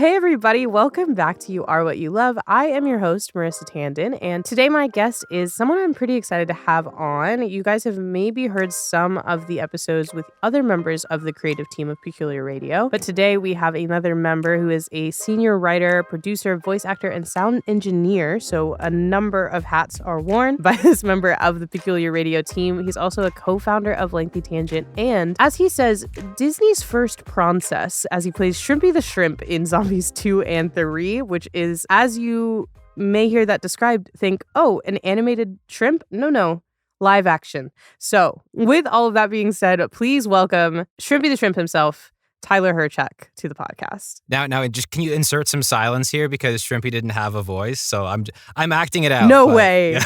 Hey everybody, welcome back to You Are What You Love. I am your host, Marissa Tandon, and today my guest is someone I'm pretty excited to have on. You guys have maybe heard some of the episodes with other members of the creative team of Peculiar Radio, but today we have another member who is a senior writer, producer, voice actor, and sound engineer, so a number of hats are worn by this member of the Peculiar Radio team. He's also a co-founder of Lengthy Tangent, and as he says, Disney's first prawn-cess, as he plays Shrimpy the Shrimp in Zombies 2 and 3, which is, as you may hear that described, think, oh, an animated shrimp? No, live action. So, with all of that being said, please welcome Shrimpy the Shrimp himself, Tyler Hyrchuk, to the podcast. Now, just can you insert some silence here because Shrimpy didn't have a voice, so I'm acting it out. No way. Yeah.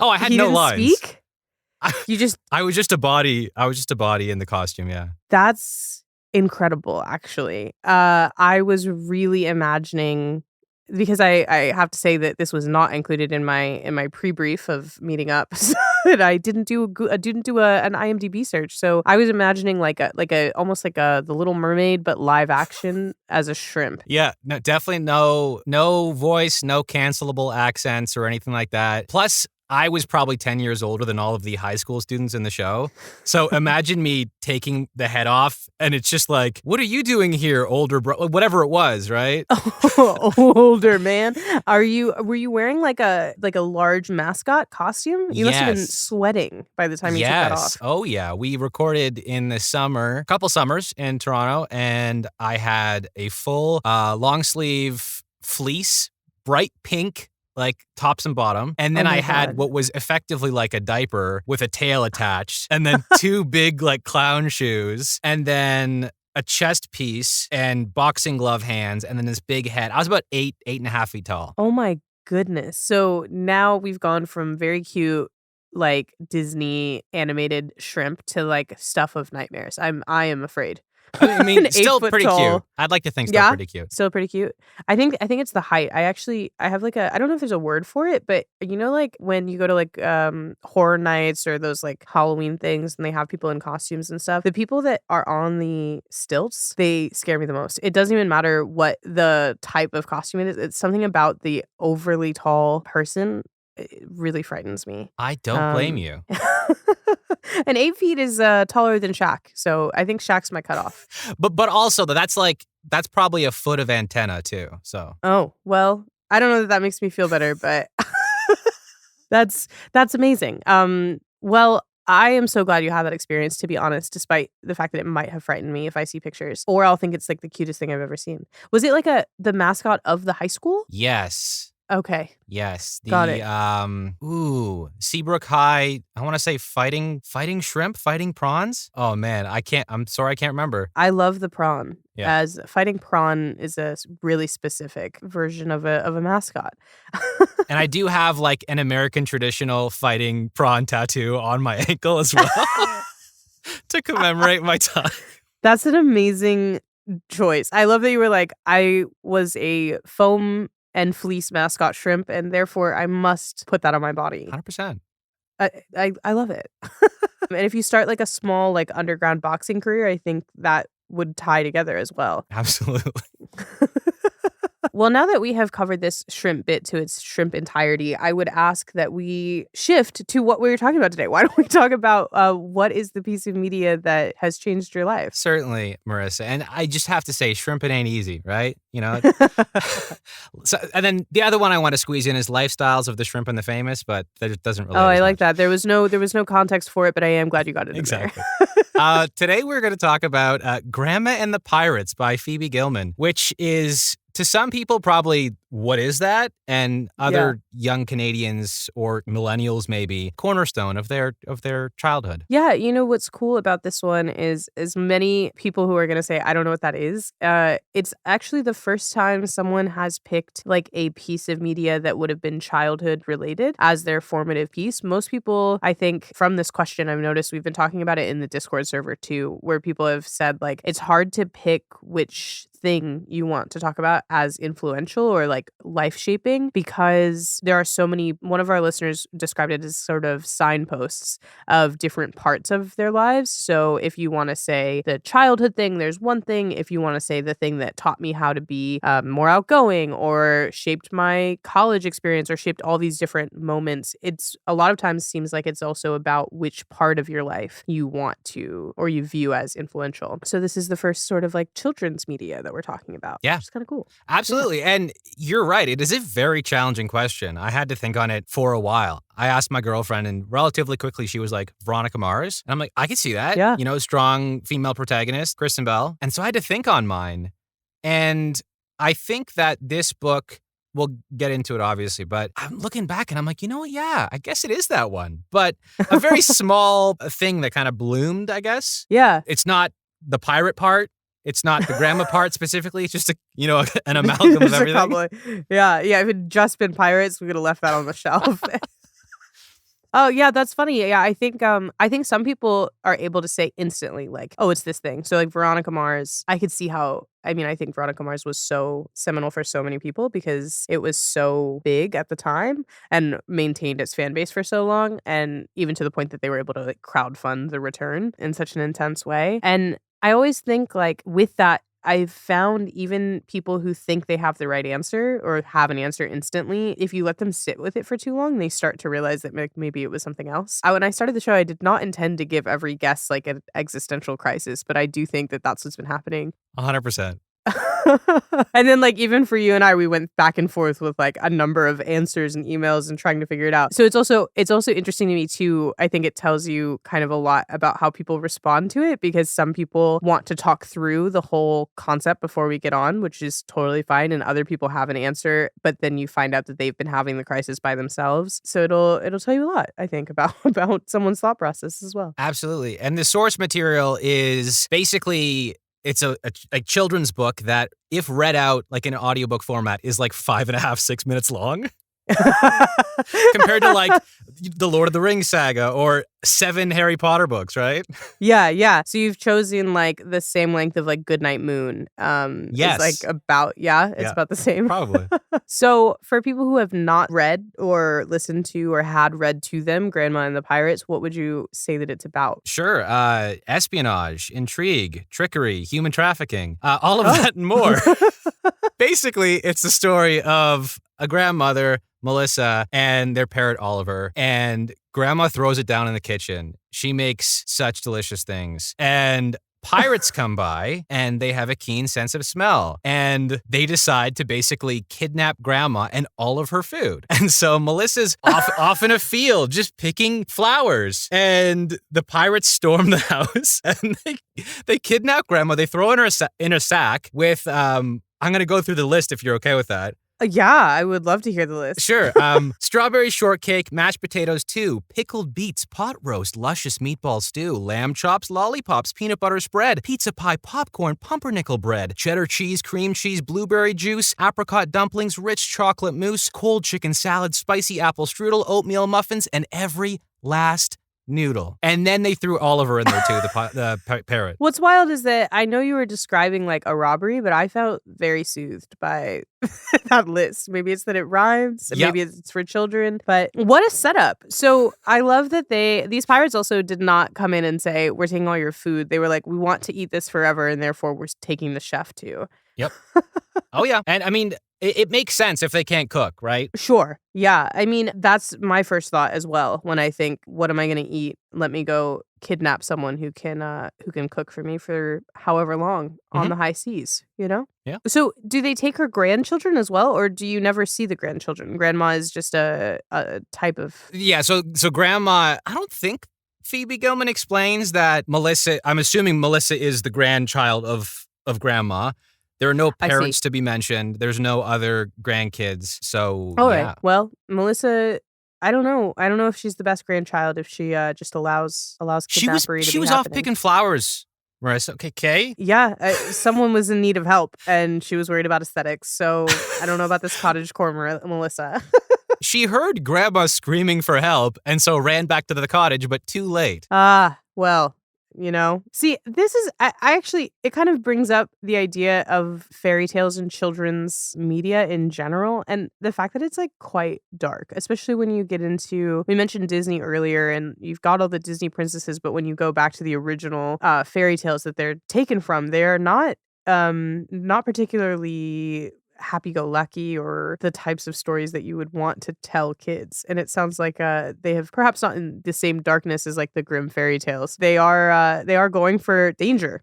Oh, I had He no didn't lines. Speak? I was just a body. I was just a body in the costume. Yeah. That's incredible, actually. I was really imagining, because I have to say that this was not included in my pre-brief of meeting up, so that I didn't do an IMDb search. So I was imagining like a almost like the Little Mermaid but live action as a shrimp. Yeah, no, definitely no voice, no cancelable accents or anything like that. Plus, I was probably 10 years older than all of the high school students in the show. So imagine me taking the head off and it's just like, what are you doing here, older bro? Whatever it was, right? Older man. Were you wearing like a large mascot costume? You must have been sweating by the time you took that off. Oh yeah. We recorded in the summer, a couple summers in Toronto, and I had a full long sleeve fleece, bright pink, like tops and bottom. And then I had what was effectively like a diaper with a tail attached, and then two big like clown shoes, and then a chest piece and boxing glove hands, and then this big head. I was about 8.5 feet tall. Oh my goodness. So now we've gone from very cute, like Disney animated shrimp to like stuff of nightmares. I am afraid. I mean, still pretty cute. I'd like to think still pretty cute. Still pretty cute. I think it's the height. I have like I don't know if there's a word for it, but you know, like when you go to like horror nights or those like Halloween things and they have people in costumes and stuff, the people that are on the stilts, they scare me the most. It doesn't even matter what the type of costume it is. It's something about the overly tall person. It really frightens me. I don't blame you. And 8 feet is taller than Shaq, so I think Shaq's my cutoff. But also that's probably a foot of antenna too. So oh well, I don't know that makes me feel better, but that's amazing. Well, I am so glad you had that experience, to be honest, despite the fact that it might have frightened me if I see pictures, or I'll think it's like the cutest thing I've ever seen. Was it like the mascot of the high school? Yes. Okay. Yes. Got it. Seabrook High, I want to say fighting shrimp, fighting prawns. Oh man, I'm sorry, I can't remember. I love the prawn. Yeah. As fighting prawn is a really specific version of a mascot. And I do have like an American traditional fighting prawn tattoo on my ankle as well to commemorate my time. That's an amazing choice. I love that you were like, I was a foam and fleece mascot shrimp, and therefore I must put that on my body. 100%. I love it. And if you start like a small like underground boxing career, I think that would tie together as well. Absolutely. Well, now that we have covered this shrimp bit to its shrimp entirety, I would ask that we shift to what we were talking about today. Why don't we talk about what is the piece of media that has changed your life? Certainly, Marissa. And I just have to say, shrimping ain't easy, right? You know? So, and then the other one I want to squeeze in is Lifestyles of the Shrimp and the Famous, but that doesn't relate. Oh, I like much. that. There was no context for it, but I am glad you got it Exactly. in there. Today we're going to talk about Grandma and the Pirates by Phoebe Gilman, which is, to some people, probably, what is that? And other young Canadians or millennials, maybe, cornerstone of their childhood. Yeah, you know what's cool about this one is as many people who are going to say, I don't know what that is. It's actually the first time someone has picked like a piece of media that would have been childhood related as their formative piece. Most people, I think, from this question, I've noticed we've been talking about it in the Discord server too, where people have said like, it's hard to pick which thing you want to talk about as influential or like like life shaping because there are so many. One of our listeners described it as sort of signposts of different parts of their lives. So if you want to say the childhood thing, there's one thing. If you want to say the thing that taught me how to be more outgoing or shaped my college experience or shaped all these different moments, it's a lot of times seems like it's also about which part of your life you want to or you view as influential. So this is the first sort of like children's media that we're talking about. Yeah. Which is kind of cool. Absolutely. Yeah. And you're right. It is a very challenging question. I had to think on it for a while. I asked my girlfriend and relatively quickly she was like, Veronica Mars. And I'm like, I can see that. Yeah. You know, strong female protagonist, Kristen Bell. And so I had to think on mine. And I think that this book, we'll get into it obviously, but I'm looking back and I'm like, you know what? Yeah, I guess it is that one. But a very small thing that kind of bloomed, I guess. Yeah. It's not the pirate part. It's not the grandma part specifically. It's just an amalgam of everything. Yeah. If it had just been pirates, we could have left that on the shelf. Oh yeah, that's funny. Yeah, I think some people are able to say instantly like, oh, it's this thing. So like Veronica Mars, I could see how. I mean, I think Veronica Mars was so seminal for so many people because it was so big at the time and maintained its fan base for so long, and even to the point that they were able to like crowdfund the return in such an intense way. And I always think like with that, I've found even people who think they have the right answer or have an answer instantly, if you let them sit with it for too long, they start to realize that maybe it was something else. When I started the show, I did not intend to give every guest like an existential crisis, but I do think that that's what's been happening. 100%. And then like even for you and I, we went back and forth with like a number of answers and emails and trying to figure it out. So it's also interesting to me too. I think it tells you kind of a lot about how people respond to it because some people want to talk through the whole concept before we get on, which is totally fine, and other people have an answer, but then you find out that they've been having the crisis by themselves. So it'll tell you a lot, I think, about someone's thought process as well. Absolutely. And the source material is basically it's a children's book that, if read out like in an audiobook format, is like 5.5, 6 minutes long. Compared to like the Lord of the Rings saga or 7 Harry Potter books, right? Yeah. So you've chosen like the same length of like Goodnight Moon. Yes. It's like about, it's about the same. Probably. So for people who have not read or listened to or had read to them Grandma and the Pirates, what would you say that it's about? Sure. Espionage, intrigue, trickery, human trafficking, all of that and more. Basically, it's the story of a grandmother, Melissa, and their parrot, Oliver. And grandma throws it down in the kitchen. She makes such delicious things. And pirates come by and they have a keen sense of smell. And they decide to basically kidnap grandma and all of her food. And so Melissa's off in a field just picking flowers. And the pirates storm the house and they kidnap grandma. They throw her in a sack with, I'm going to go through the list if you're okay with that. Yeah, I would love to hear the list. Sure. Strawberry shortcake, mashed potatoes 2, pickled beets, pot roast, luscious meatball stew, lamb chops, lollipops, peanut butter spread, pizza pie, popcorn, pumpernickel bread, cheddar cheese, cream cheese, blueberry juice, apricot dumplings, rich chocolate mousse, cold chicken salad, spicy apple strudel, oatmeal muffins, and every last noodle. And then they threw Oliver in there too, the parrot. What's wild is that I know you were describing like a robbery, but I felt very soothed by that list. Maybe it's that it rhymes, Yep. maybe it's for children, but what a setup. So I love that these pirates also did not come in and say, we're taking all your food. They were like, we want to eat this forever, and therefore we're taking the chef too. Yep. Oh yeah. And I mean, it makes sense if they can't cook, right? Sure. Yeah. I mean, that's my first thought as well. When I think, what am I going to eat? Let me go kidnap someone who can cook for me for however long on the high seas, you know? Yeah. So do they take her grandchildren as well, or do you never see the grandchildren? Grandma is just a type of... Yeah. So grandma, I don't think Phoebe Gilman explains that Melissa, I'm assuming Melissa is the grandchild of grandma. There are no parents to be mentioned. There's no other grandkids. So, all yeah. right. Well, Melissa, I don't know. I don't know if she's the best grandchild, if she just allows kidnappery to be She was happening. off picking flowers, Marissa. Okay, Kay? Yeah, someone was in need of help, and she was worried about aesthetics. So I don't know about this cottagecore Melissa. She heard grandma screaming for help, and so ran back to the cottage, but too late. Well, you know? See, this is, I actually, it kind of brings up the idea of fairy tales and children's media in general. And the fact that it's like quite dark, especially when you get into, we mentioned Disney earlier and you've got all the Disney princesses, but when you go back to the original fairy tales that they're taken from, they're not particularly happy-go-lucky or the types of stories that you would want to tell kids. And it sounds like they have perhaps not in the same darkness as like the Grimm fairy tales. They are going for danger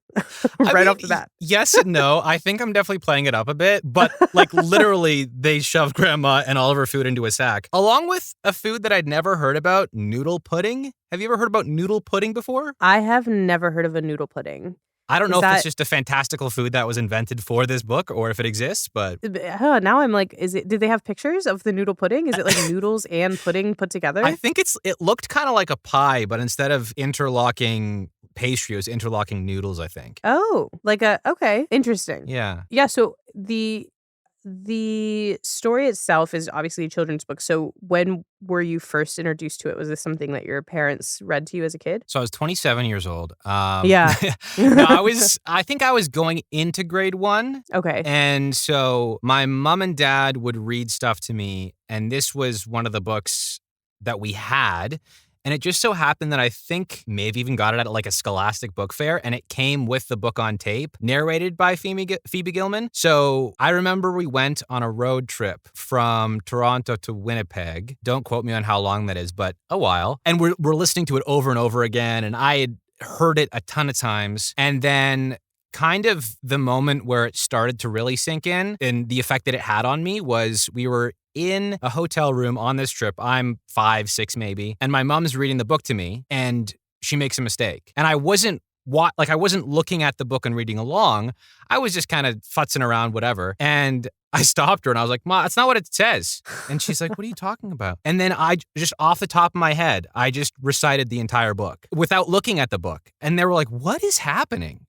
right off the bat. Yes and no. I think I'm definitely playing it up a bit, but like literally they shoved grandma and all of her food into a sack, along with a food that I'd never heard about, noodle pudding. Have you ever heard about noodle pudding before? I have never heard of a noodle pudding. I don't know if it's just a fantastical food that was invented for this book or if it exists, but now I'm like, did they have pictures of the noodle pudding? Is it like noodles and pudding put together? I think it looked kind of like a pie, but instead of interlocking pastry, it was interlocking noodles, I think. Oh, okay, interesting. Yeah. Yeah, so the story itself is obviously a children's book. So when were you first introduced to it? Was this something that your parents read to you as a kid? So I was 27 years old. Yeah. No, I think I was going into grade 1. Okay. And so my mom and dad would read stuff to me. And this was one of the books that we had. And it just so happened that I think maybe even got it at like a Scholastic book fair, and it came with the book on tape, narrated by Phoebe Gilman. So I remember we went on a road trip from Toronto to Winnipeg. Don't quote me on how long that is, but a while. And we're listening to it over and over again, and I had heard it a ton of times. And then kind of the moment where it started to really sink in and the effect that it had on me was we were in a hotel room on this trip. I'm 5, 6 maybe. And my mom's reading the book to me and she makes a mistake. And I wasn't looking at the book and reading along. I was just kind of futzing around, whatever. And I stopped her and I was like, Ma, that's not what it says. And she's like, what are you talking about? And then I just off the top of my head, I just recited the entire book without looking at the book. And they were like, what is happening?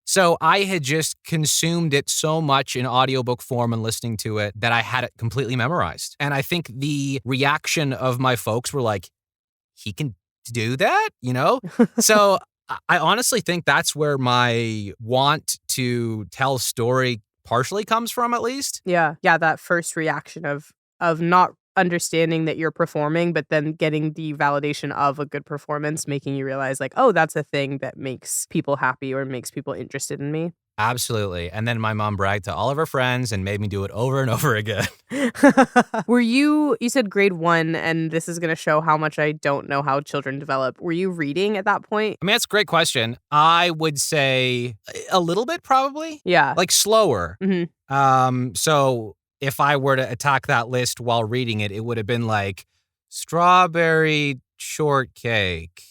So I had just consumed it so much in audiobook form and listening to it that I had it completely memorized. And I think the reaction of my folks were like, he can do that, you know? So I honestly think that's where my want to tell story partially comes from, at least. Yeah. Yeah, that first reaction of not understanding that you're performing, but then getting the validation of a good performance, making you realize like, oh, that's a thing that makes people happy or makes people interested in me. Absolutely. And then my mom bragged to all of her friends and made me do it over and over again. You said grade 1, and this is going to show how much I don't know how children develop. Were you reading at that point? I mean, that's a great question. I would say a little bit, probably. Yeah. Like slower. Mm-hmm. So if I were to attack that list while reading it, it would have been like strawberry shortcake,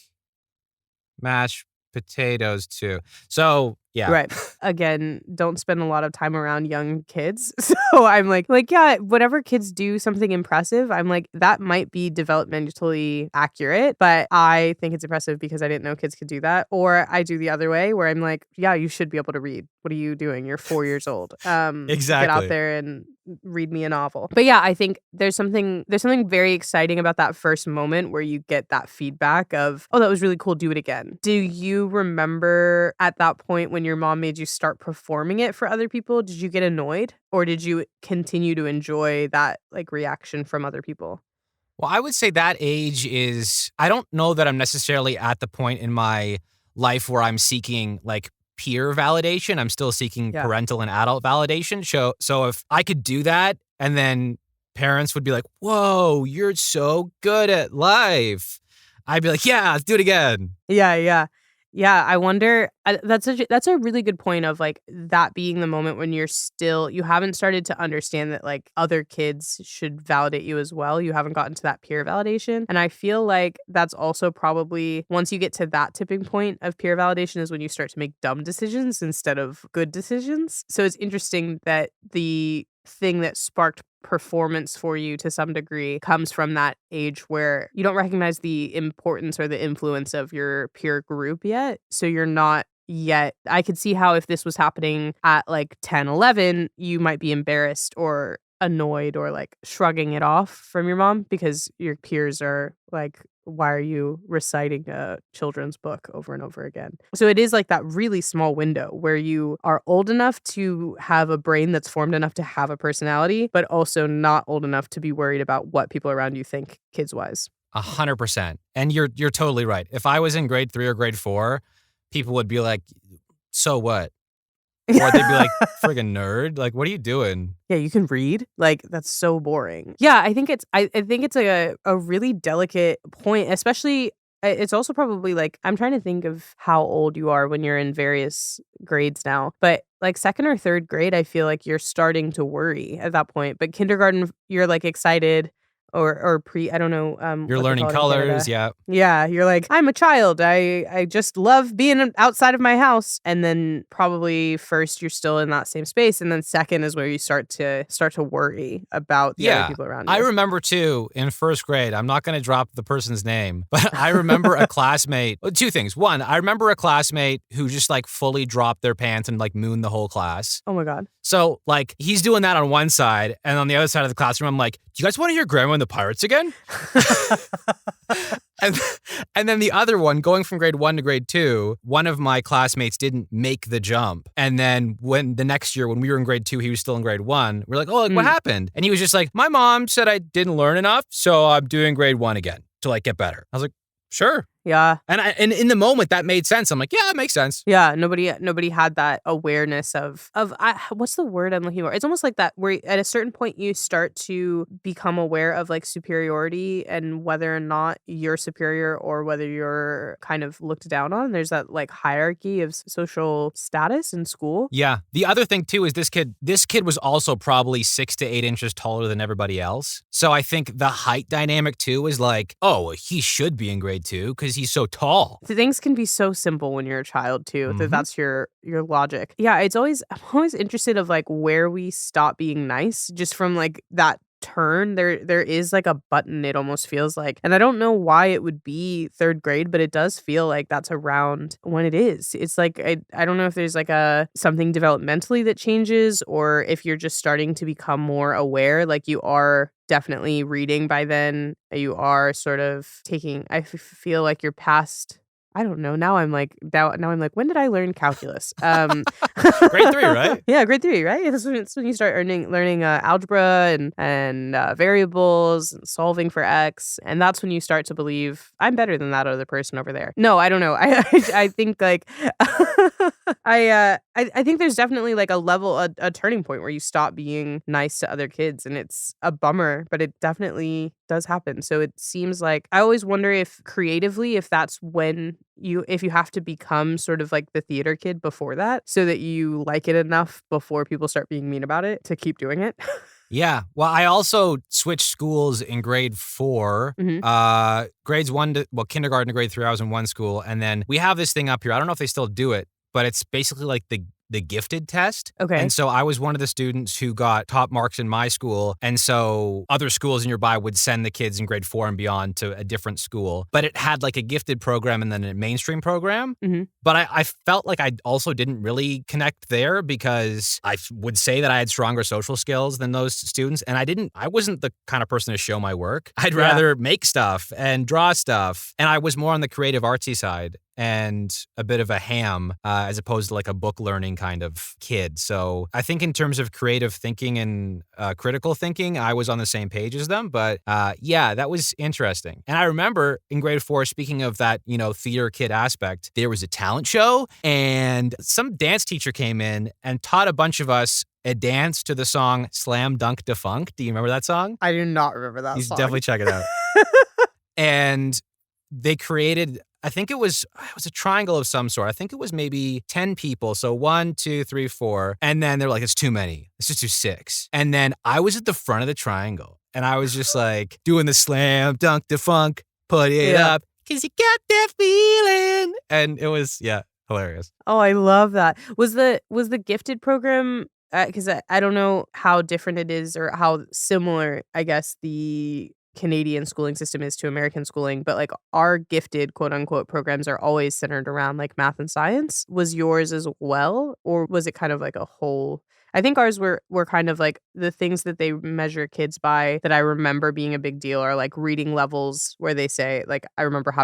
mashed potatoes too. So yeah. Right. Again, don't spend a lot of time around young kids. So I'm like, yeah, whatever kids do something impressive, I'm like, that might be developmentally accurate, but I think it's impressive because I didn't know kids could do that. Or I do the other way where I'm like, yeah, you should be able to read. What are you doing? You're 4 years old. Exactly. Get out there and read me a novel. But yeah, I think there's something very exciting about that first moment where you get that feedback of, oh, that was really cool. Do it again. Do you remember at that point when your mom made you start performing it for other people? Did you get annoyed or did you continue to enjoy that like reaction from other people? Well, I would say that age is, I don't know that I'm necessarily at the point in my life where I'm seeking like peer validation. I'm still seeking parental and adult validation. So if I could do that and then parents would be like, whoa, you're so good at life, I'd be like, yeah, let's do it again. Yeah, I wonder, that's a really good point of like that being the moment when you haven't started to understand that like other kids should validate you as well. You haven't gotten to that peer validation. And I feel like that's also probably once you get to that tipping point of peer validation is when you start to make dumb decisions instead of good decisions. So it's interesting that the thing that sparked performance for you to some degree comes from that age where you don't recognize the importance or the influence of your peer group yet. So you're not yet. I could see how if this was happening at like 10, 11, you might be embarrassed or annoyed or like shrugging it off from your mom because your peers are like why are you reciting a children's book over and over again? So it is like that really small window where you are old enough to have a brain that's formed enough to have a personality, but also not old enough to be worried about what people around you think kids-wise. 100%. And you're totally right. If I was in grade 3 or grade 4, people would be like, "So what?" Or they'd be like, "Friggin' nerd. Like, what are you doing?" Yeah, you can read? Like, that's so boring. Yeah, I think it's I think it's a really delicate point, especially it's also probably like I'm trying to think of how old you are when you're in various grades now, but like 2nd or 3rd grade, I feel like you're starting to worry at that point. But kindergarten, you're like excited or pre, I don't know You're what they learning call it in colors, Canada. yeah. Yeah, you're like, I'm a child. I just love being outside of my house. And then probably first you're still in that same space, and then second is where you start to worry about the other Yeah. people around I you. remember too in 1st grade, I'm not going to drop the person's name, but I remember a classmate, well, 2 things. One, I remember a classmate who just like fully dropped their pants and like mooned the whole class. Oh my god. So like he's doing that on one side, and on the other side of the classroom, I'm like, "Do you guys want to hear Grandma and the Pirates again?" And and then the other one, going from grade 1 to grade 2, one of my classmates didn't make the jump. And then when the next year, when we were in grade 2, he was still in grade 1. We're like, "Oh, like, what happened?" And he was just like, "My mom said I didn't learn enough, so I'm doing grade 1 again to like get better." I was like, "Sure." Yeah. And in the moment that made sense. I'm like, "Yeah, it makes sense." Yeah, nobody had that awareness of what's the word I'm looking for? It's almost like that where at a certain point you start to become aware of like superiority and whether or not you're superior or whether you're kind of looked down on. There's that like hierarchy of social status in school. Yeah. The other thing too is this kid was also probably 6 to 8 inches taller than everybody else. So I think the height dynamic too is like, oh, he should be in grade 2 because he's so tall. Things can be so simple when you're a child too. Mhm. That's your logic. Yeah, I'm always interested of like where we stop being nice just from like that turn. There is like a button, it almost feels like. And I don't know why it would be 3rd grade, but it does feel like that's around when it is. It's like I don't know if there's like a something developmentally that changes or if you're just starting to become more aware, like you are definitely reading by then. You are sort of taking feel like you're past I don't know. Now I'm like, when did I learn calculus? Grade 3, right? Yeah, grade 3, right? That's when you start learning algebra and variables and solving for x, and that's when you start to believe I'm better than that other person over there. No, I don't know. I think like I think there's definitely like a turning point where you stop being nice to other kids, and it's a bummer, but it definitely does happen. So it seems like I always wonder if creatively if that's when if you have to become sort of like the theater kid before that so that you like it enough before people start being mean about it to keep doing it. Yeah. Well, I also switched schools in grade 4. Grades 1 to, well, kindergarten to grade 3, I was in one school. And then we have this thing up here. I don't know if they still do it, but it's basically like the gifted test. Okay. And so I was one of the students who got top marks in my school. And so other schools nearby would send the kids in grade 4 and beyond to a different school. But it had like a gifted program and then a mainstream program. But I felt like I also didn't really connect there because I would say that I had stronger social skills than those students. And I wasn't the kind of person to show my work. I'd rather make stuff and draw stuff. And I was more on the creative artsy side and a bit of a ham as opposed to like a book learning kind of kid. So I think in terms of creative thinking and critical thinking, I was on the same page as them. But yeah, that was interesting. And I remember in grade 4, speaking of that, theater kid aspect, there was a talent show and some dance teacher came in and taught a bunch of us a dance to the song Slam Dunk Defunct. Do you remember that song? I do not remember that You song. should definitely check it out. And they created, I think it was a triangle of some sort. I think it was maybe 10 people. So 1, 2, 3, 4. And then they're like, it's too many. Let's just do 6. And then I was at the front of the triangle and I was just like doing the slam, dunk, defunk, put it up. Cause you got that feeling. And it was, hilarious. Oh, I love that. Was the gifted program, because I don't know how different it is or how similar, I guess, the Canadian schooling system is to American schooling, but like our gifted quote unquote programs are always centered around like math and science. Was yours as well? Or was it kind of like a whole? I think ours were kind of like the things that they measure kids by that I remember being a big deal are like reading levels where they say, like, I remember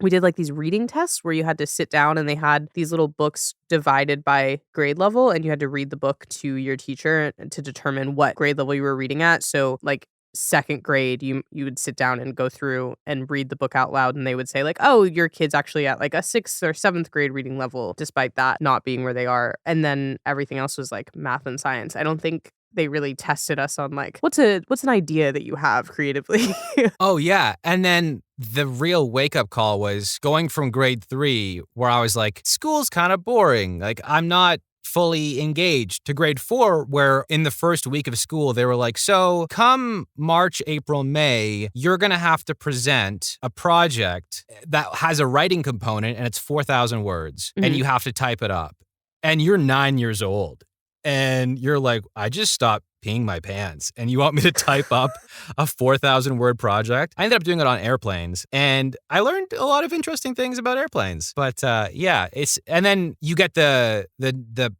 we did like these reading tests where you had to sit down and they had these little books divided by grade level and you had to read the book to your teacher to determine what grade level you were reading at. So like second grade, you would sit down and go through and read the book out loud and they would say like, oh, your kid's actually at like a 6th or 7th grade reading level, despite that not being where they are. And then everything else was like math and science. I don't think they really tested us on like, what's an idea that you have creatively? Oh, yeah. And then the real wake-up call was going from grade 3, where I was like, school's kind of boring. Like, I'm not fully engaged, to grade 4, where in the first week of school, they were like, so come March, April, May, you're going to have to present a project that has a writing component and it's 4,000 words and you have to type it up. And you're 9 years old. And you're like, I just stopped peeing my pants and you want me to type up a 4,000 word project? I ended up doing it on airplanes and I learned a lot of interesting things about airplanes. But yeah, and then you get the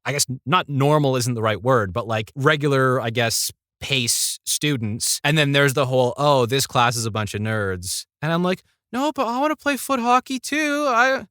I guess not normal isn't the right word, but like regular, I guess, pace students. And then there's the whole, oh, this class is a bunch of nerds. And I'm like, no, but I want to play foot hockey too.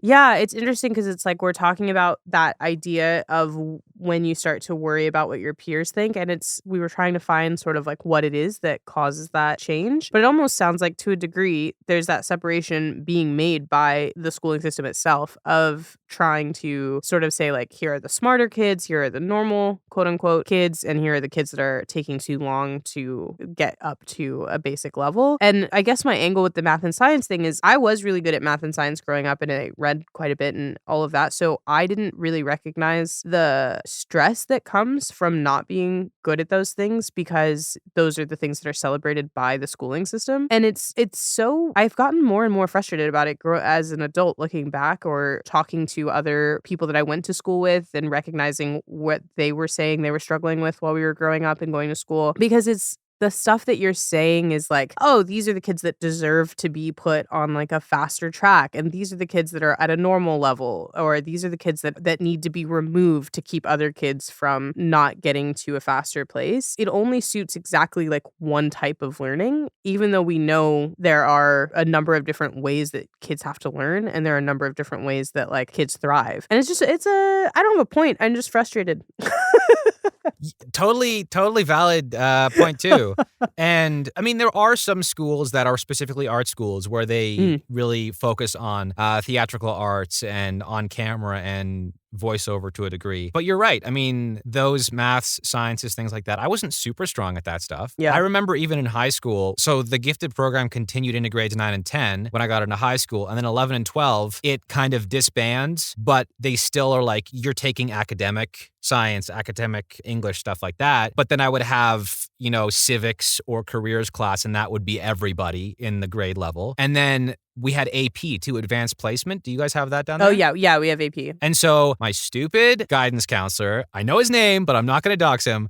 Yeah, it's interesting because it's like we're talking about that idea of when you start to worry about what your peers think. And we were trying to find sort of like what it is that causes that change. But it almost sounds like to a degree, there's that separation being made by the schooling system itself of trying to sort of say like, here are the smarter kids, here are the normal quote unquote kids, and here are the kids that are taking too long to get up to a basic level. And I guess my angle with the math and science thing is I was really good at math and science growing up and I read quite a bit and all of that. So I didn't really recognize the stress that comes from not being good at those things because those are the things that are celebrated by the schooling system. And it's so I've gotten more and more frustrated about it as an adult looking back or talking to other people that I went to school with and recognizing what they were saying they were struggling with while we were growing up and going to school, because it's the stuff that you're saying is like, oh, these are the kids that deserve to be put on like a faster track. And these are the kids that are at a normal level, or these are the kids that need to be removed to keep other kids from not getting to a faster place. It only suits exactly like one type of learning, even though we know there are a number of different ways that kids have to learn. And there are a number of different ways that like kids thrive. And I don't have a point. I'm just frustrated. Totally valid point too. And I mean, there are some schools that are specifically art schools where they really focus on theatrical arts and on camera and voiceover to a degree. But you're right. I mean, those maths, sciences, things like that, I wasn't super strong at that stuff. Yeah. I remember even in high school, so the gifted program continued into grades 9 and 10 when I got into high school. And then 11 and 12, it kind of disbands, but they still are like, you're taking academic science, academic English, stuff like that. But then I would have, civics or careers class, and that would be everybody in the grade level. And then we had AP too, advanced placement. Do you guys have that down there? Oh, yeah, we have AP. And so my stupid guidance counselor, I know his name, but I'm not going to dox him.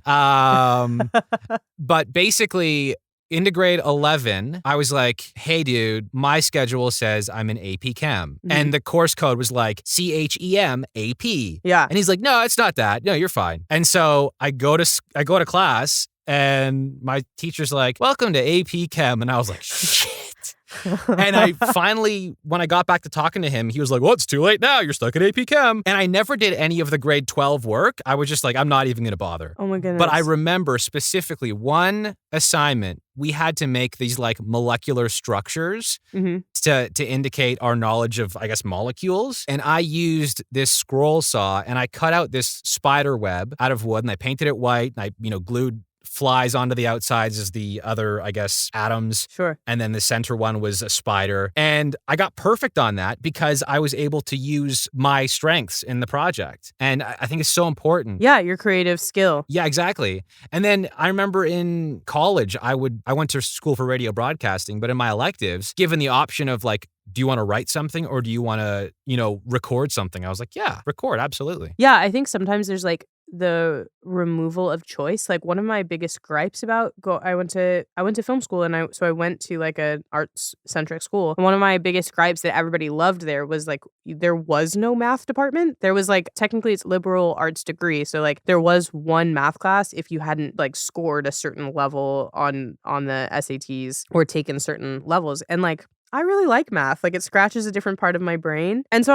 But basically, into grade 11, I was like, hey, dude, my schedule says I'm in AP Chem. Mm-hmm. And the course code was like CHEM AP. Yeah. And he's like, no, it's not that. No, you're fine. And so I go to class and my teacher's like, welcome to AP Chem. And I was like, shit. And I finally, when I got back to talking to him, he was like, well, it's too late now. You're stuck at AP Chem. And I never did any of the grade 12 work. I was just like, I'm not even going to bother. Oh my goodness. But I remember specifically one assignment, we had to make these like molecular structures to indicate our knowledge of, I guess, molecules. And I used this scroll saw and I cut out this spider web out of wood and I painted it white and I, glued flies onto the outsides as the other, I guess, atoms. Sure. And then the center one was a spider. And I got perfect on that because I was able to use my strengths in the project. And I think it's so important. Yeah, your creative skill. Yeah, exactly. And then I remember in college, I went to school for radio broadcasting, but in my electives, given the option of like, do you want to write something or do you want to, record something? I was like, yeah, record, absolutely. Yeah, I think sometimes there's like the removal of choice. Like one of my biggest gripes about I went to film school, and I went to like an arts centric school. And one of my biggest gripes that everybody loved there was like there was no math department. There was like technically it's liberal arts degree, so like there was one math class if you hadn't like scored a certain level on the SATs or taken certain levels. And like I really like math. Like it scratches a different part of my brain. And so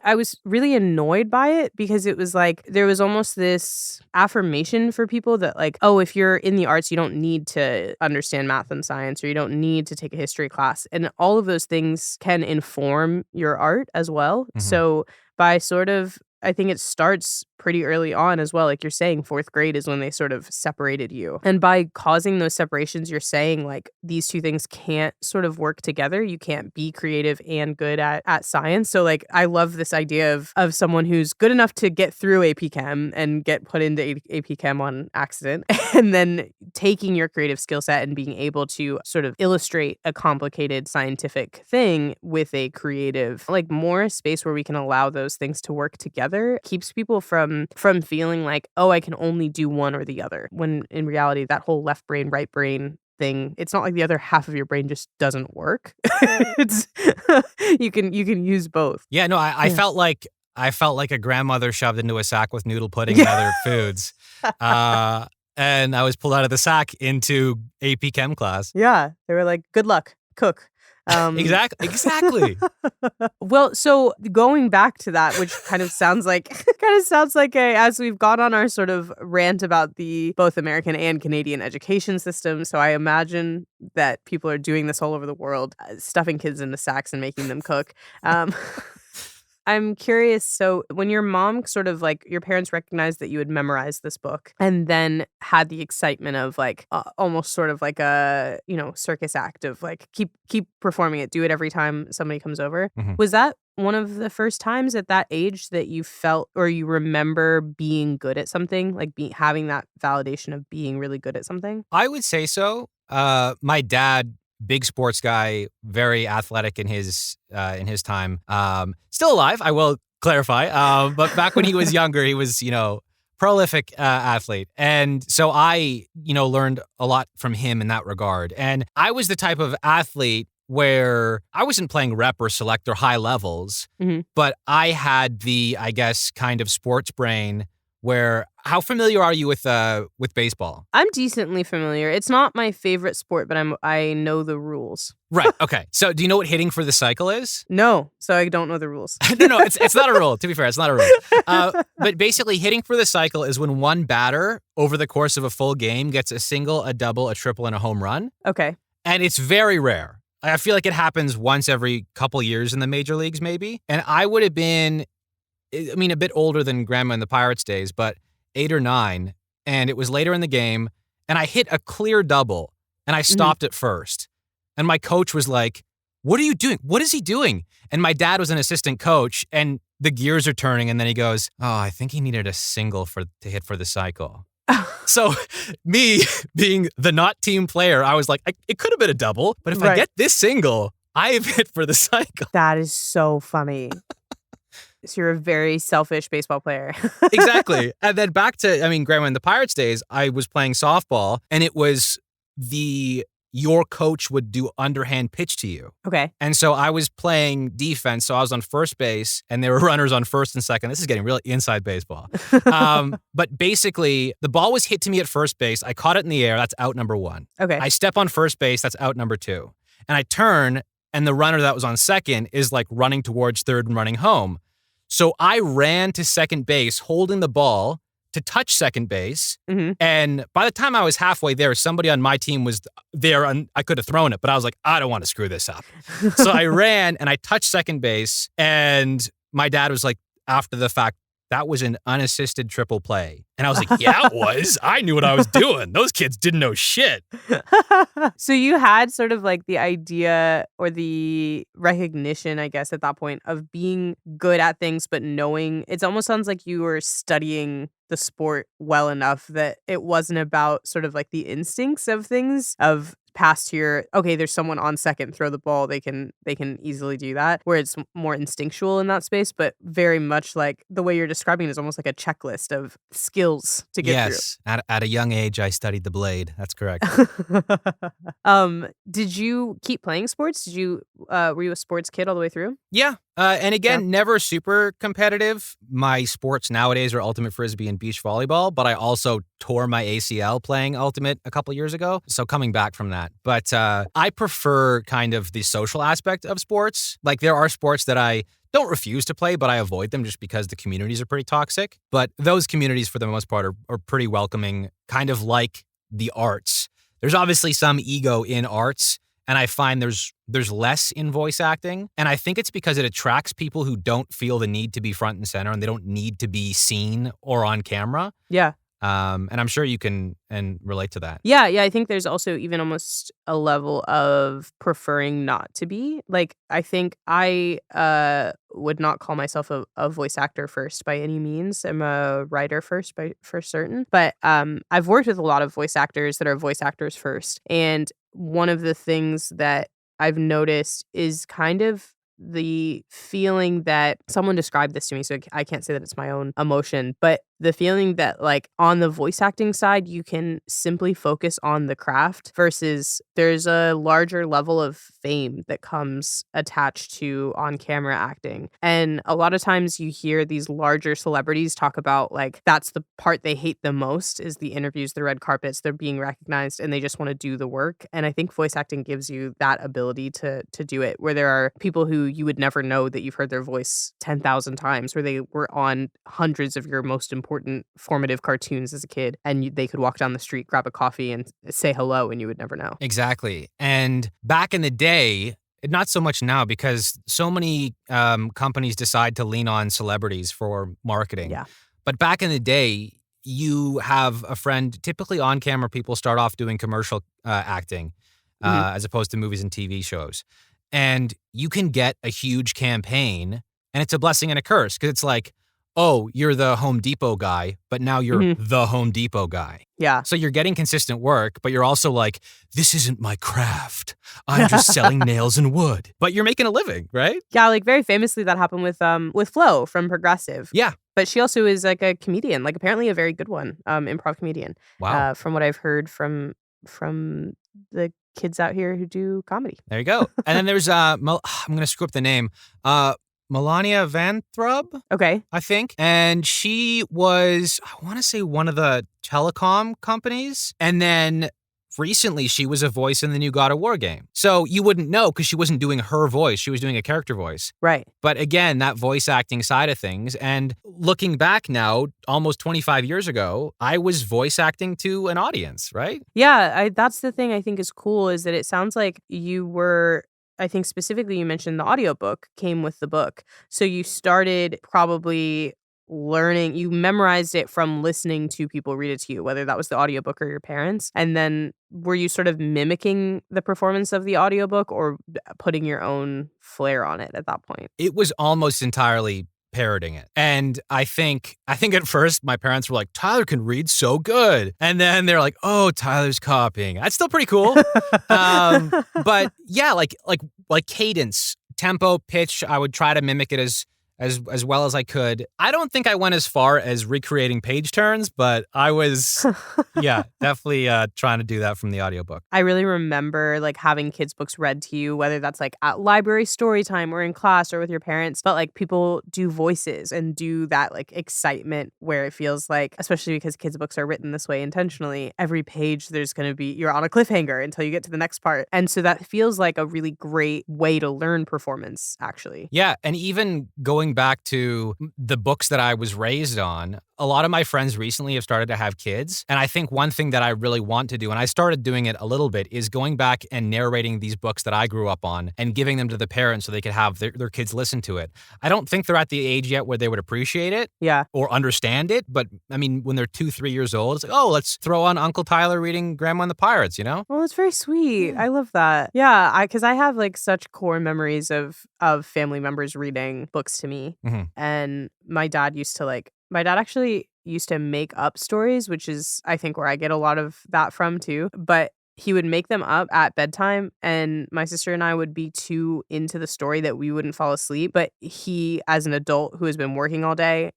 I was really annoyed by it because it was like there was almost this affirmation for people that like, oh, if you're in the arts, you don't need to understand math and science, or you don't need to take a history class. And all of those things can inform your art as well. Mm-hmm. So by sort of I think it starts pretty early on as well. Like you're saying, fourth grade is when they sort of separated you. And by causing those separations, you're saying like these two things can't sort of work together. You can't be creative and good at science. So like I love this idea of someone who's good enough to get through AP Chem and get put into AP Chem on accident, and then taking your creative skill set and being able to sort of illustrate a complicated scientific thing with a creative, like more space where we can allow those things to work together, keeps people from feeling like, oh, I can only do one or the other. When in reality, that whole left brain, right brain thing, it's not like the other half of your brain just doesn't work. It's you can use both. Yeah, no, I felt like a grandmother shoved into a sack with noodle pudding and other foods. And I was pulled out of the sack into AP Chem class. Yeah. They were like, good luck, cook. Exactly. Well, so going back to that, which kind of sounds like as we've gone on our sort of rant about the both American and Canadian education system. So I imagine that people are doing this all over the world, stuffing kids into sacks and making them cook. I'm curious. So when your mom sort of like your parents recognized that you had memorized this book and then had the excitement of like almost sort of like a, circus act of like keep performing it, do it every time somebody comes over. Mm-hmm. Was that one of the first times at that age that you felt or you remember being good at something, like having that validation of being really good at something? I would say so. My dad, big sports guy, very athletic in his time. Still alive, I will clarify. But back when he was younger, he was, prolific athlete. And so I, learned a lot from him in that regard. And I was the type of athlete where I wasn't playing rep or select or high levels, mm-hmm. but I had the, I guess, kind of sports brain where, how familiar are you with baseball? I'm decently familiar. It's not my favorite sport, but I know the rules. Right. Okay. So do you know what hitting for the cycle is? No. So I don't know the rules. No, it's not a rule. To be fair, it's not a rule. But basically hitting for the cycle is when one batter over the course of a full game gets a single, a double, a triple, and a home run. Okay. And it's very rare. I feel like it happens once every couple years in the major leagues, maybe. And I would have been, a bit older than Grandma in the Pirates days, but 8 or 9. And it was later in the game. And I hit a clear double. And I stopped at first. And my coach was like, "What are you doing? What is he doing?" And my dad was an assistant coach. And the gears are turning. And then he goes, "Oh, I think he needed a single to hit for the cycle." So me being the not team player, I was like, it could have been a double, but if I get this single, I've hit for the cycle. That is so funny. So you're a very selfish baseball player. Exactly. And then back to, Grandma in the Pirates days, I was playing softball and it was your coach would do underhand pitch to you. Okay. And so I was playing defense. So I was on first base and there were runners on first and second. This is getting really inside baseball. But basically the ball was hit to me at first base. I caught it in the air. That's out number 1. Okay. I step on first base. That's out number 2. And I turn and the runner that was on second is like running towards third and running home. So I ran to second base holding the ball to touch second base. Mm-hmm. And by the time I was halfway there, somebody on my team was there and I could have thrown it, but I was like, I don't want to screw this up. So I ran and I touched second base and my dad was like, after the fact, that was an unassisted triple play. And I was like, yeah, it was. I knew what I was doing. Those kids didn't know shit. So you had sort of like the idea or the recognition, I guess, at that point of being good at things, but knowing it almost sounds like you were studying the sport well enough that it wasn't about sort of like the instincts of things, of pass to your, okay, there's someone on second, throw the ball, they can easily do that, where it's more instinctual in that space, but very much like the way you're describing it is almost like a checklist of skills to get through. Yes. At a young age, I studied the blade. That's correct. Did you keep playing sports? Were you a sports kid all the way through? Yeah. And Yeah. again, never super competitive. My sports nowadays are ultimate frisbee and beach volleyball, but I also tore my ACL playing ultimate a couple years ago. So coming back from that. But I prefer kind of the social aspect of sports. Like there are sports that I don't refuse to play, but I avoid them just because the communities are pretty toxic. But those communities, for the most part, are pretty welcoming, kind of like the arts. There's obviously some ego in arts, and I find there's less in voice acting. And I think it's because it attracts people who don't feel the need to be front and center and they don't need to be seen or on camera. Yeah. And I'm sure you can relate to that. Yeah, I think there's also even almost a level of preferring not to be. Like, I think I would not call myself a voice actor first by any means. I'm a writer first for certain. But I've worked with a lot of voice actors that are voice actors first. And one of the things that I've noticed is kind of the feeling that someone described this to me, so I can't say that it's my own emotion, but the feeling that like on the voice acting side, you can simply focus on the craft versus there's a larger level of fame that comes attached to on-camera acting. And a lot of times you hear these larger celebrities talk about like that's the part they hate the most is the interviews, the red carpets, they're being recognized and they just want to do the work. And I think voice acting gives you that ability to do it, where there are people who you would never know that you've heard their voice 10,000 times, where they were on hundreds of your most important formative cartoons as a kid, and they could walk down the street, grab a coffee, and say hello, and you would never know. Exactly. And back in the day, not so much now because so many companies decide to lean on celebrities for marketing. Yeah. But back in the day, you have a friend, typically on camera, people start off doing commercial acting as opposed to movies and TV shows. And you can get a huge campaign, and it's a blessing and a curse because it's like, oh, you're the Home Depot guy, but now you're the Home Depot guy. Yeah. So you're getting consistent work, but you're also like, this isn't my craft. I'm just selling nails and wood. But you're making a living, right? Yeah, like very famously that happened with Flo from Progressive. Yeah. But she also is like a comedian, like apparently a very good one, improv comedian. Wow. From what I've heard from the kids out here who do comedy. There you go. And then there's I'm going to screw up the name. Melania Van Thrub, Okay. I think. And she was, I want to say, one of the telecom companies. And then recently she was a voice in the new God of War game. So you wouldn't know because she wasn't doing her voice. She was doing a character voice. Right. But again, that voice acting side of things. And looking back now, almost 25 years ago, I was voice acting to an audience, right? Yeah, that's the thing I think is cool is that it sounds like you were, I think specifically you mentioned the audiobook came with the book. So you started probably learning, you memorized it from listening to people read it to you, whether that was the audiobook or your parents. And then were you sort of mimicking the performance of the audiobook or putting your own flair on it at that point? It was almost entirely parroting it. And I think at first my parents were like, Tyler can read so good. And then they're like, oh, Tyler's copying. That's still pretty cool. But yeah, like cadence, tempo, pitch, I would try to mimic it as well as I could. I don't think I went as far as recreating page turns, but I was, definitely trying to do that from the audiobook. I really remember like having kids' books read to you, whether that's like at library story time or in class or with your parents, but like people do voices and do that like excitement where it feels like, especially because kids' books are written this way intentionally, every page there's going to be, you're on a cliffhanger until you get to the next part. And so that feels like a really great way to learn performance, actually. Yeah, and even going back to the books that I was raised on, a lot of my friends recently have started to have kids. And I think one thing that I really want to do, and I started doing it a little bit, is going back and narrating these books that I grew up on and giving them to the parents so they could have their kids listen to it. I don't think they're at the age yet where they would appreciate it or understand it. But I mean, when they're 2-3 years old, it's like, oh, let's throw on Uncle Tyler reading Grandma and the Pirates, you know? Well, it's very sweet. I love that. Yeah, because I have like such core memories of family members reading books to me. And my dad actually used to make up stories, which is, I think, where I get a lot of that from too. But he would make them up at bedtime, and my sister and I would be too into the story that we wouldn't fall asleep. But he, as an adult who has been working all day,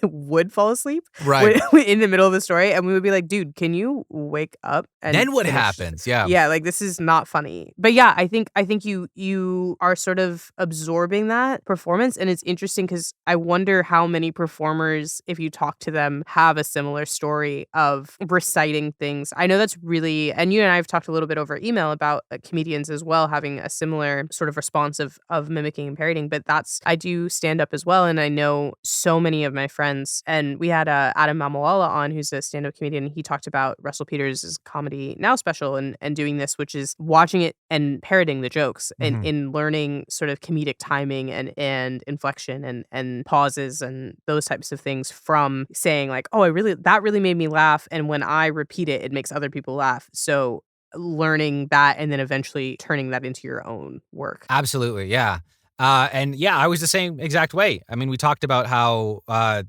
would fall asleep Right. in the middle of the story, and we would be like, "Dude, can you wake up and Then what finish?" happens? Yeah. Yeah, like this is not funny. But yeah, I think you are sort of absorbing that performance, and it's interesting because I wonder how many performers, if you talk to them, have a similar story of reciting things. I know that's really, and you and I have talked a little bit over email about comedians as well having a similar sort of response of mimicking and parodying. But I do stand up as well, and I know so many of my friends, and we had Adam Mamawala on, who's a stand-up comedian. He talked about Russell Peters' Comedy Now special and doing this, which is watching it and parroting the jokes and in learning sort of comedic timing and inflection and pauses and those types of things from saying like, oh, that really made me laugh. And when I repeat it, it makes other people laugh. So learning that and then eventually turning that into your own work. Absolutely, yeah. And yeah, I was the same exact way. I mean, we talked about how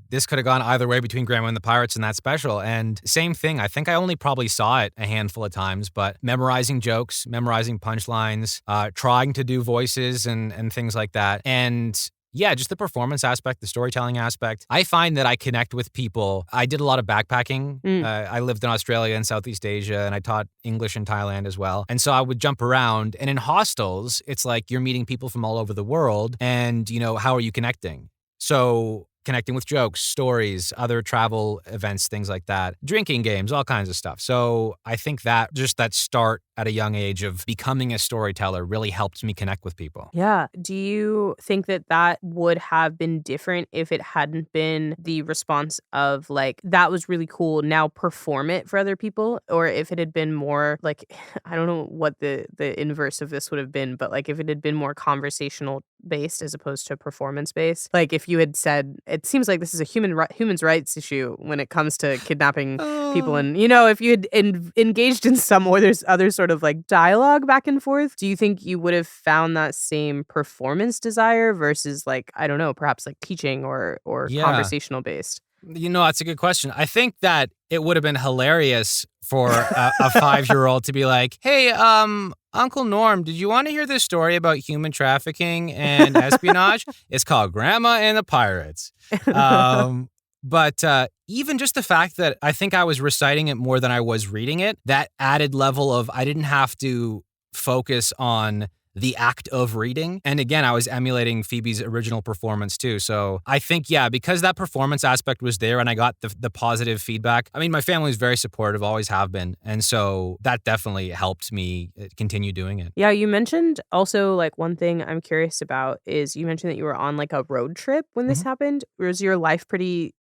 this could have gone either way between Grandma and the Pirates and that special. And same thing. I think I only probably saw it a handful of times, but memorizing jokes, memorizing punchlines, trying to do voices and things like that. And yeah, just the performance aspect, the storytelling aspect. I find that I connect with people. I did a lot of backpacking. I lived in Australia and Southeast Asia, and I taught English in Thailand as well. And so I would jump around. And in hostels, it's like you're meeting people from all over the world. And, how are you connecting? So connecting with jokes, stories, other travel events, things like that, drinking games, all kinds of stuff. So I think that just that start at a young age of becoming a storyteller really helped me connect with people. Yeah. Do you think that would have been different if it hadn't been the response of like, that was really cool, now perform it for other people? Or if it had been more like, I don't know what the inverse of this would have been, but like if it had been more conversational based as opposed to performance based, like if you had said, it seems like this is a human's rights issue when it comes to kidnapping people, and if you had engaged in some or there's other sort of like dialogue back and forth, do you think you would have found that same performance desire versus like, I don't know, perhaps like teaching or Yeah. conversational based? That's a good question. I think that it would have been hilarious for a 5-year-old to be like, hey, Uncle Norm, did you want to hear this story about human trafficking and espionage? It's called Grandma and the Pirates. But even just the fact that I think I was reciting it more than I was reading it, that added level of I didn't have to focus on the act of reading. And again, I was emulating Phoebe's original performance too. So I think, yeah, because that performance aspect was there and I got the positive feedback. I mean, my family is very supportive, always have been. And so that definitely helped me continue doing it. Yeah, you mentioned also like one thing I'm curious about is you mentioned that you were on like a road trip when this happened. Was your life pretty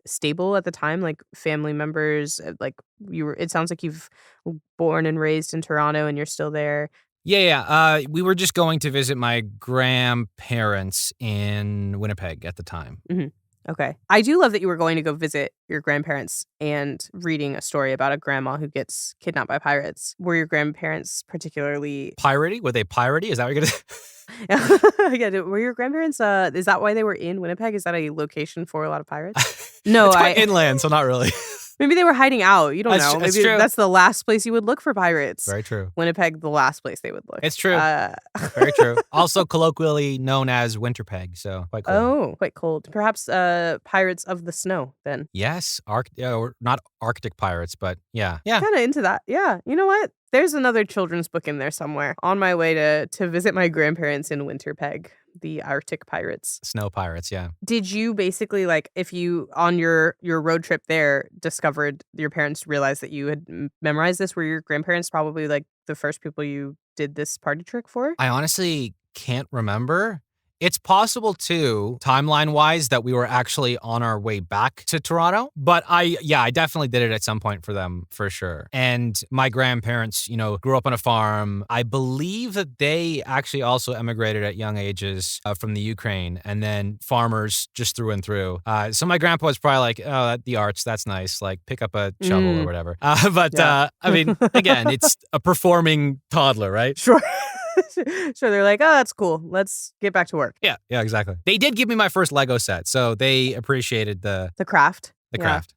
stable at the time? Like family members, like it sounds like you've born and raised in Toronto and you're still there. Yeah. We were just going to visit my grandparents in Winnipeg at the time. Okay. I do love that you were going to go visit your grandparents and reading a story about a grandma who gets kidnapped by pirates. Were your grandparents particularly piratey? Were they piratey? Is that what you're gonna Yeah, were your grandparents is that why they were in Winnipeg? Is that a location for a lot of pirates? No, it's quite inland, so not really. Maybe they were hiding out. You don't know. Maybe true. That's the last place you would look for pirates. Very true. Winnipeg, the last place they would look. It's true. Very true. Also colloquially known as Winterpeg, so quite cold. Oh, quite cold. Perhaps pirates of the snow then. Yes, or not Arctic pirates, but yeah. Kind of into that. Yeah. You know what? There's another children's book in there somewhere. On my way to visit my grandparents in Winterpeg, the Arctic pirates. Snow pirates, yeah. Did you basically, like, if you, on your road trip there, discovered your parents realized that you had memorized this, were your grandparents probably, like, the first people you did this party trick for? I honestly can't remember. It's possible, too, timeline-wise, that we were actually on our way back to Toronto. But I definitely did it at some point for them, for sure. And my grandparents, grew up on a farm. I believe that they actually also emigrated at young ages from the Ukraine. And then farmers just through and through. So my grandpa was probably like, oh, the arts, that's nice. Like, pick up a shovel or whatever. I mean, again, it's a performing toddler, right? Sure. Sure, they're like, oh, that's cool. Let's get back to work. Yeah, exactly. They did give me my first Lego set, so they appreciated the craft. The craft.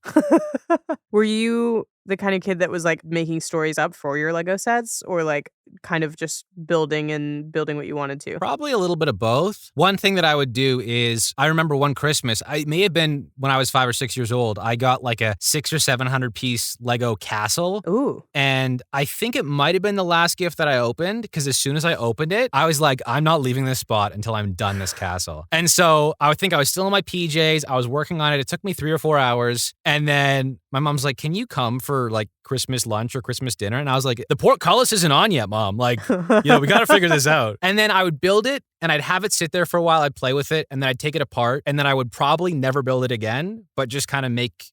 Were you the kind of kid that was, like, making stories up for your Lego sets or, like, kind of just building what you wanted to? Probably a little bit of both. One thing that I would do is I remember one Christmas, it may have been when I was 5 or 6 years old, I got like a 6 or 700 piece Lego castle. Ooh. And I think it might have been the last gift that I opened because as soon as I opened it, I was like, I'm not leaving this spot until I'm done this castle. And so I would think I was still in my PJs. I was working on it. It took me 3 or 4 hours. And then my mom's like, can you come for like Christmas lunch or Christmas dinner? And I was like, the portcullis isn't on yet, Mom. Like, we got to figure this out. And then I would build it and I'd have it sit there for a while. I'd play with it and then I'd take it apart and then I would probably never build it again, but just kind of make,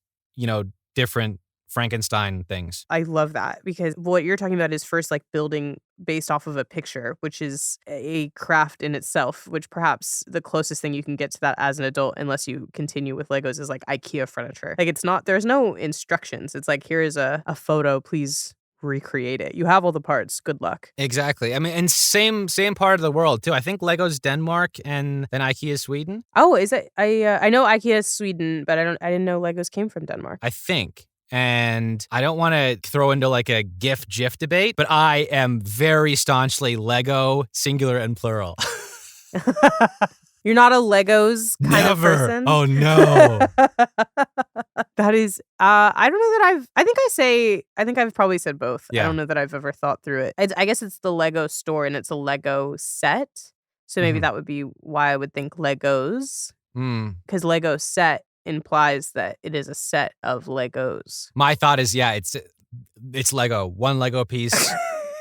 different Frankenstein things. I love that because what you're talking about is first like building based off of a picture, which is a craft in itself, which perhaps the closest thing you can get to that as an adult, unless you continue with Legos, is like IKEA furniture. Like there's no instructions. It's like, here is a photo, please recreate it. You have all the parts. Good luck. Exactly. I mean, and same part of the world too. I think Lego's Denmark and then IKEA Sweden. Oh, is it? I know IKEA Sweden, but I didn't know Legos came from Denmark. I think. And I don't want to throw into like a GIF debate, but I am very staunchly Lego, singular and plural. You're not a Legos kind of person? Oh, no. That is, I don't know that I think I've probably said both. Yeah. I don't know that I've ever thought through it. I guess it's the Lego store and it's a Lego set. So maybe that would be why I would think Legos. Because Lego set implies that it is a set of Legos. My thought is, it's Lego. One Lego piece.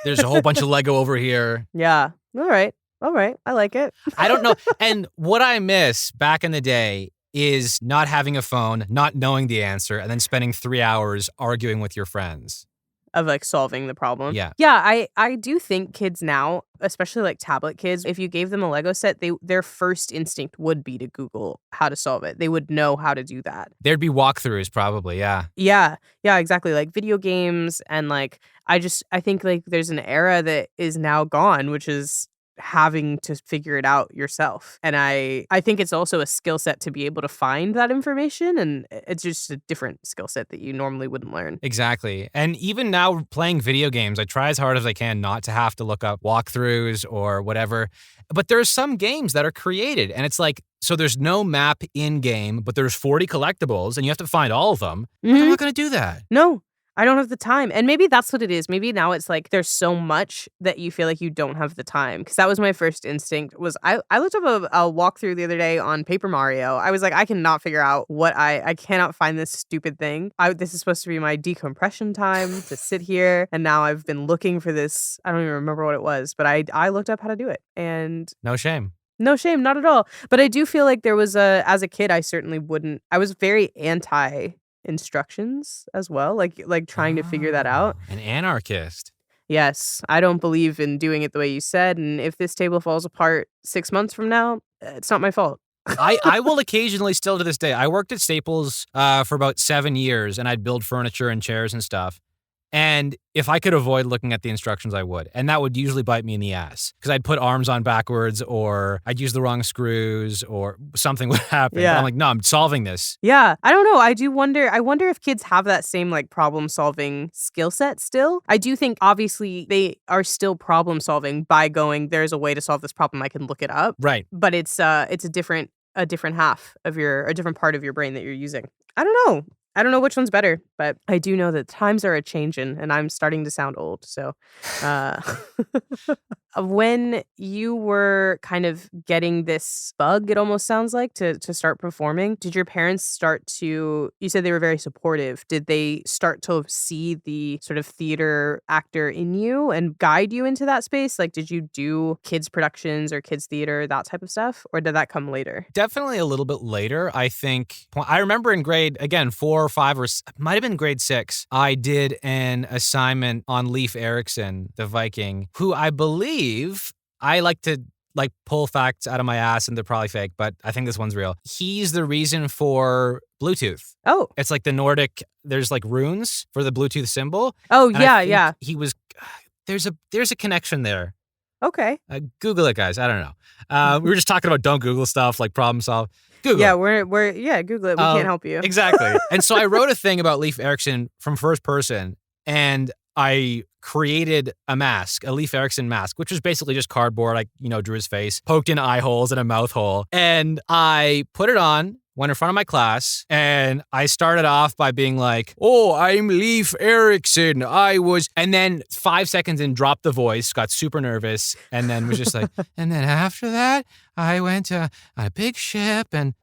There's a whole bunch of Lego over here. Yeah. All right. I like it. I don't know. And what I miss back in the day is not having a phone, not knowing the answer, and then spending 3 hours arguing with your friends. Of like solving the problem. Yeah. Yeah, I do think kids now, especially like tablet kids, if you gave them a Lego set, their first instinct would be to Google how to solve it. They would know how to do that. There'd be walkthroughs probably, yeah. Yeah, exactly. Like video games and like I think like there's an era that is now gone, which is having to figure it out yourself. And I think it's also a skill set to be able to find that information, and it's just a different skill set that you normally wouldn't learn. Exactly. And even now playing video games, I try as hard as I can not to have to look up walkthroughs or whatever. But there's some games that are created and it's like, so there's no map in game, but there's 40 collectibles and you have to find all of them. Mm-hmm. I'm not going to do that. No. I don't have the time. And maybe that's what it is. Maybe now it's like there's so much that you feel like you don't have the time. Because that was my first instinct was I looked up a walkthrough the other day on Paper Mario. I was like, I cannot figure out I cannot find this stupid thing. This is supposed to be my decompression time to sit here. And now I've been looking for this. I don't even remember what it was, but I looked up how to do it. And no shame. No shame, not at all. But I do feel like there was as a kid, I certainly wouldn't. I was very anti instructions as well, like trying to figure that out. An anarchist. Yes, I don't believe in doing it the way you said, and if this table falls apart 6 months from now, it's not my fault. I will occasionally still to this day. I worked at Staples for about 7 years and I'd build furniture and chairs and stuff. And if I could avoid looking at the instructions, I would. And that would usually bite me in the ass because I'd put arms on backwards or I'd use the wrong screws or something would happen. Yeah. But I'm like, no, I'm solving this. Yeah. I don't know. I wonder if kids have that same like problem solving skill set still. I do think obviously they are still problem solving by going, there's a way to solve this problem. I can look it up. Right. But it's a different half of a different part of your brain that you're using. I don't know which one's better, but I do know that times are a-changin', and I'm starting to sound old. So when you were kind of getting this bug, it almost sounds like, to start performing, did your parents start to, you said they were very supportive, did they start to see the sort of theater actor in you and guide you into that space? Like, did you do kids productions or kids theater, that type of stuff? Or did that come later? Definitely a little bit later. I think, I remember in grade, again, 4 or 5 or might have been grade 6, I did an assignment on Leif Erikson, the Viking, who I believe, I like to pull facts out of my ass and they're probably fake, but I think this one's real. He's the reason for Bluetooth. Oh. It's like the Nordic, there's like runes for the Bluetooth symbol. Oh, yeah, yeah. He was, there's a connection there. Okay. Google it, guys. I don't know. We were just talking about don't Google stuff, like problem solve. Google Yeah, it. we're Google it. We can't help you. Exactly. And so I wrote a thing about Leif Erikson from first person, and I created a mask, a Leif Erikson mask, which was basically just cardboard. I, drew his face, poked in eye holes and a mouth hole. And I put it on, went in front of my class, and I started off by being like, oh, I'm Leif Erikson. And then 5 seconds in, dropped the voice, got super nervous, and then was just like, and then after that, I went on a big ship. And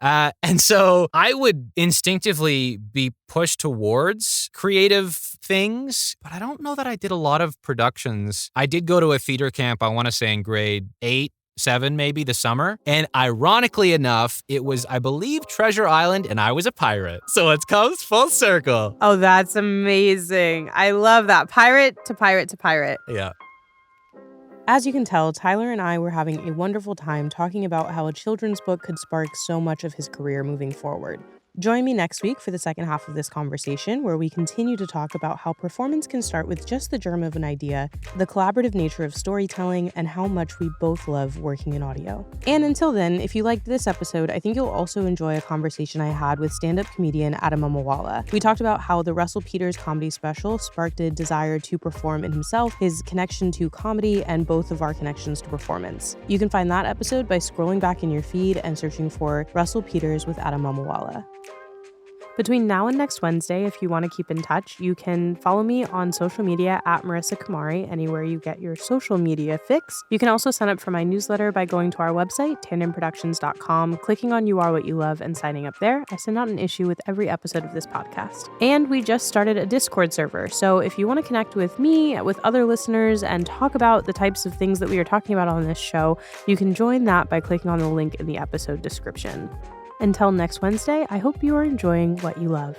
so I would instinctively be pushed towards creative things, but I don't know that I did a lot of productions. I did go to a theater camp, I want to say in grade 8, 7 maybe, the summer. And ironically enough, it was, I believe, Treasure Island, and I was a pirate. So it comes full circle. Oh, that's amazing. I love that. Pirate to pirate to pirate. Yeah. As you can tell, Tyler and I were having a wonderful time talking about how a children's book could spark so much of his career moving forward. Join me next week for the second half of this conversation, where we continue to talk about how performance can start with just the germ of an idea, the collaborative nature of storytelling, and how much we both love working in audio. And until then, if you liked this episode, I think you'll also enjoy a conversation I had with stand-up comedian Adam Amawala. We talked about how the Russell Peters comedy special sparked a desire to perform in himself, his connection to comedy, and both of our connections to performance. You can find that episode by scrolling back in your feed and searching for Russell Peters with Adam Amawala. Between now and next Wednesday, if you want to keep in touch, you can follow me on social media at Marissa Kamari, anywhere you get your social media fix. You can also sign up for my newsletter by going to our website, tandonproductions.com, clicking on You Are What You Love, and signing up there. I send out an issue with every episode of this podcast. And we just started a Discord server, so if you want to connect with me, with other listeners, and talk about the types of things that we are talking about on this show, you can join that by clicking on the link in the episode description. Until next Wednesday, I hope you are enjoying what you love.